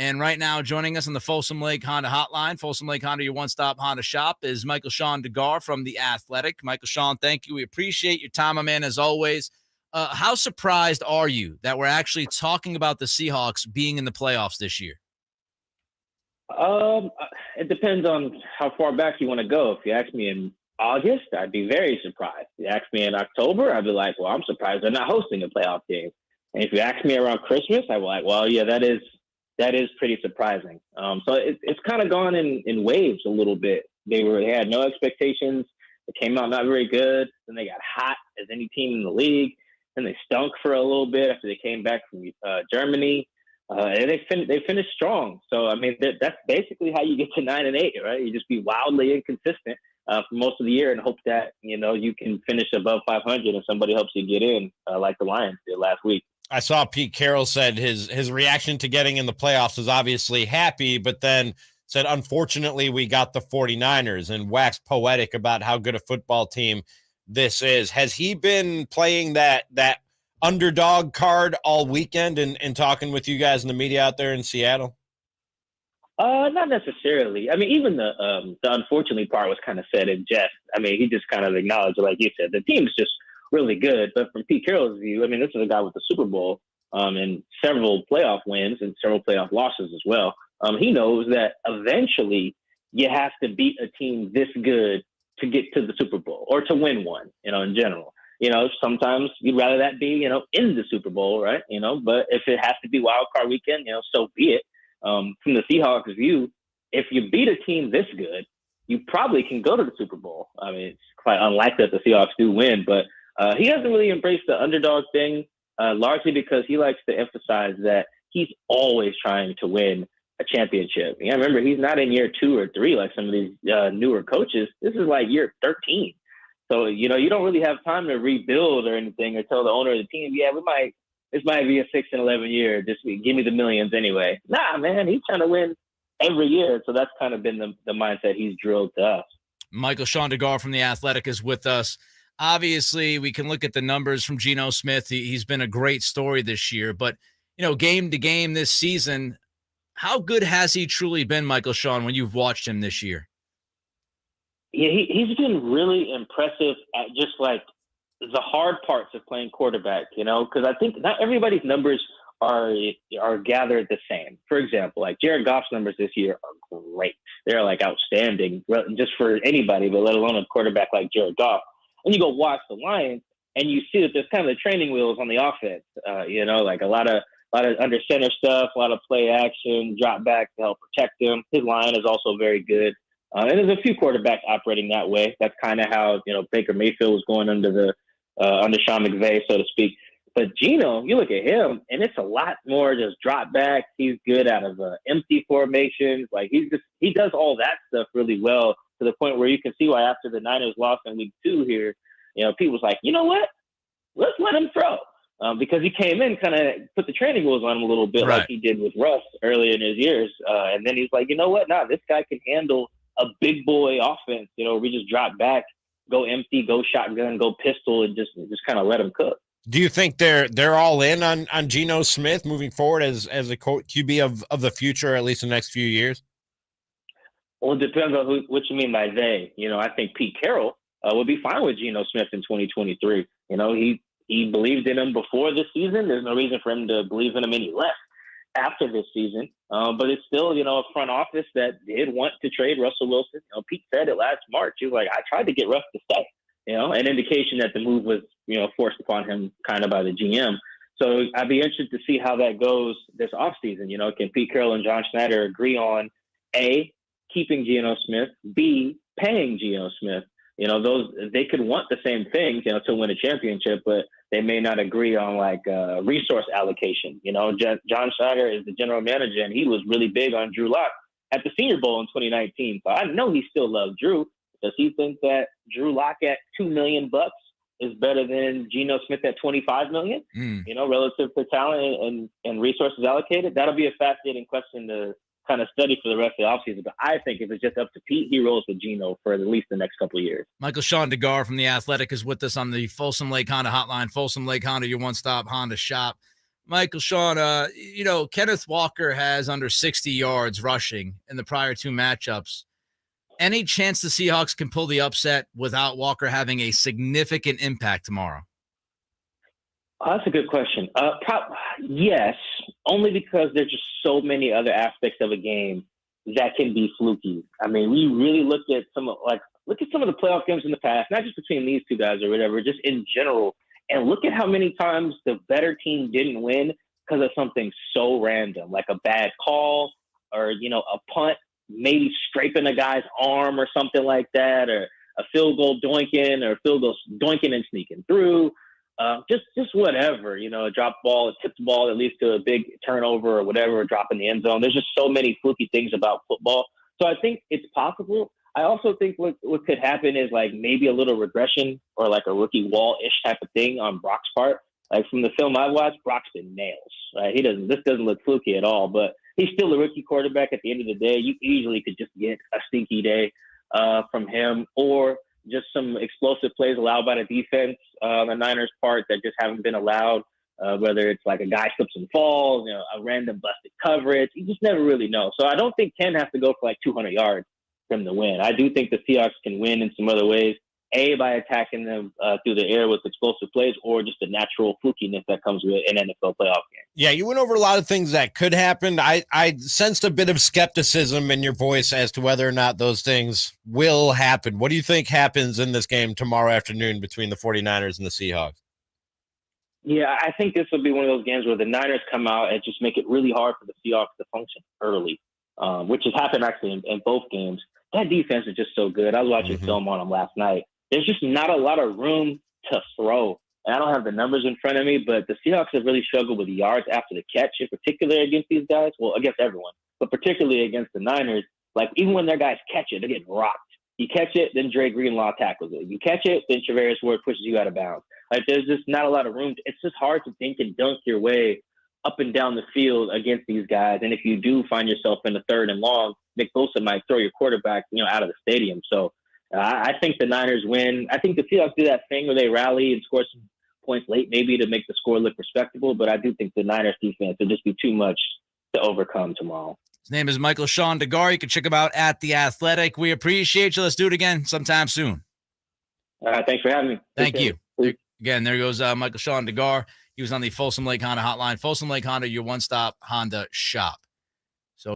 And right now, joining us on the Folsom Lake Honda Hotline, Folsom Lake Honda, your one-stop Honda shop, is Michael-Shawn Dugar from The Athletic. Michael-Shawn, thank you. We appreciate your time, my man, as always. How surprised are you that we're actually talking about the Seahawks being in the playoffs this year? It depends on how far back you want to go. If you ask me in August, I'd be very surprised. If you ask me in October, I'd be like, well, I'm surprised they're not hosting a playoff game. And if you ask me around Christmas, I'd be like, well, yeah, that is pretty surprising. So it's kind of gone in waves a little bit. They had no expectations. They came out not very good. Then they got hot as any team in the league. Then they stunk for a little bit after they came back from Germany. And they finished strong. So, I mean, that's basically how you get to 9-8, right? You just be wildly inconsistent for most of the year and hope that, you can finish above 500 and somebody helps you get in like the Lions did last week. I saw Pete Carroll said his reaction to getting in the playoffs was obviously happy, but then said, unfortunately, we got the 49ers, and waxed poetic about how good a football team this is. Has he been playing that underdog card all weekend and talking with you guys in the media out there in Seattle? Not necessarily. I mean, even the unfortunately part was kind of said in jest. I mean, he just kind of acknowledged, like you said, the team's just really good. But from Pete Carroll's view, I mean, this is a guy with the Super Bowl and several playoff wins and several playoff losses as well. He knows that eventually you have to beat a team this good to get to the Super Bowl or to win one, in general. Sometimes you'd rather that be, in the Super Bowl, right? But if it has to be wild card weekend, so be it. From the Seahawks view, if you beat a team this good, you probably can go to the Super Bowl. I mean, it's quite unlikely that the Seahawks do win, but he doesn't really embrace the underdog thing, largely because he likes to emphasize that he's always trying to win a championship. Yeah, remember, he's not in year 2 or 3 like some of these newer coaches. This is like year 13. So, you don't really have time to rebuild or anything or tell the owner of the team, yeah, this might be a 6-11 year. Just give me the millions anyway. Nah, man, he's trying to win every year. So that's kind of been the mindset he's drilled to us. Michael-Shawn Dugar from The Athletic is with us. Obviously, we can look at the numbers from Geno Smith. He's been a great story this year. But, game to game this season, how good has he truly been, Michael-Shawn, when you've watched him this year? Yeah, he's been really impressive at just like the hard parts of playing quarterback, because I think not everybody's numbers are gathered the same. For example, like Jared Goff's numbers this year are great. They're like outstanding just for anybody, but let alone a quarterback like Jared Goff. And you go watch the Lions and you see that there's kind of the training wheels on the offense, like a lot of under center stuff, a lot of play action, drop back to help protect him. His line is also very good. And there's a few quarterbacks operating that way. That's kind of how, Baker Mayfield was going under Sean McVay, so to speak. But Geno, you look at him, and it's a lot more just drop back. He's good out of empty formations. Like he does all that stuff really well to the point where you can see why after the Niners lost in week 2 here, people was like, you know what? Let's let him throw. Because he came in, kind of put the training wheels on him a little bit, right, like he did with Russ early in his years. And then he's like, you know what? Nah, this guy can handle a big boy offense. We just drop back, go empty, go shotgun, go pistol, and just kind of let him cook. Do you think they're all in on Geno Smith moving forward as a QB of the future, at least in the next few years? Well, it depends on what you mean by they. I think Pete Carroll would be fine with Geno Smith in 2023. He believed in him before this season. There's no reason for him to believe in him any less after this season. But it's still, a front office that did want to trade Russell Wilson. Pete said it last March. He was like, I tried to get Russ to stay, an indication that the move was, forced upon him kind of by the GM. So I'd be interested to see how that goes this offseason. Can Pete Carroll and John Schneider agree on A, keeping Geno Smith, B, paying Geno Smith? They could want the same things, to win a championship, but they may not agree on resource allocation. John Schneider is the general manager, and he was really big on Drew Lock at the Senior Bowl in 2019. So I know he still loves Drew. Does he think that Drew Lock at $2 million is better than Geno Smith at $25 million? Relative to talent and resources allocated? That'll be a fascinating question to kind of study for the rest of the offseason. But I think if it's just up to Pete, he rolls with Geno for at least the next couple of years. Michael-Shawn Dugar from The Athletic is with us on the Folsom Lake Honda Hotline. Folsom Lake Honda, your one-stop Honda shop. Michael-Shawn, Kenneth Walker has under 60 yards rushing in the prior two matchups. Any chance the Seahawks can pull the upset without Walker having a significant impact tomorrow? Oh, that's a good question. Yes, only because there's just so many other aspects of a game that can be fluky. I mean, we really look at some of the playoff games in the past, not just between these two guys or whatever, just in general, and look at how many times the better team didn't win because of something so random, like a bad call or a punt maybe scraping a guy's arm or something like that, or a field goal doinking or field goal doinking and sneaking through. Just whatever, a drop ball, a tipped ball that leads to a big turnover or whatever, or drop in the end zone. There's just so many fluky things about football. So I think it's possible. I also think what could happen is like maybe a little regression or like a rookie wall-ish type of thing on Brock's part. Like from the film I've watched, Brock's been nails. Right? This doesn't look fluky at all, but he's still a rookie quarterback at the end of the day. You easily could just get a stinky day from him, or just some explosive plays allowed by the defense on the Niners' part that just haven't been allowed, whether it's like a guy slips and falls, a random busted coverage. You just never really know. So I don't think Ken has to go for like 200 yards from the win. I do think the Seahawks can win in some other ways, by attacking them through the air with explosive plays, or just the natural flukiness that comes with an NFL playoff game. Yeah, you went over a lot of things that could happen. I sensed a bit of skepticism in your voice as to whether or not those things will happen. What do you think happens in this game tomorrow afternoon between the 49ers and the Seahawks? Yeah, I think this will be one of those games where the Niners come out and just make it really hard for the Seahawks to function early, which has happened actually in both games. That defense is just so good. I was watching film on them last night. There's just not a lot of room to throw. And I don't have the numbers in front of me, but the Seahawks have really struggled with yards after the catch, in particular against these guys. Well, against everyone, but particularly against the Niners. Like, even when their guys catch it, they're getting rocked. You catch it, then Dre Greenlaw tackles it. You catch it, then Travaris Ward pushes you out of bounds. Like, there's just not a lot of room. It's just hard to think and dunk your way up and down the field against these guys. And if you do find yourself in the third and long, Nick Bosa might throw your quarterback, out of the stadium. So I think the Niners win. I think the Seahawks do that thing where they rally and score some points late, maybe to make the score look respectable. But I do think the Niners defense will just be too much to overcome tomorrow. His name is Michael-Shawn Dugar. You can check him out at The Athletic. We appreciate you. Let's do it again sometime soon. All right. Thanks for having me. Thank you. Again, there goes Michael-Shawn Dugar. He was on the Folsom Lake Honda hotline. Folsom Lake Honda, your one-stop Honda shop.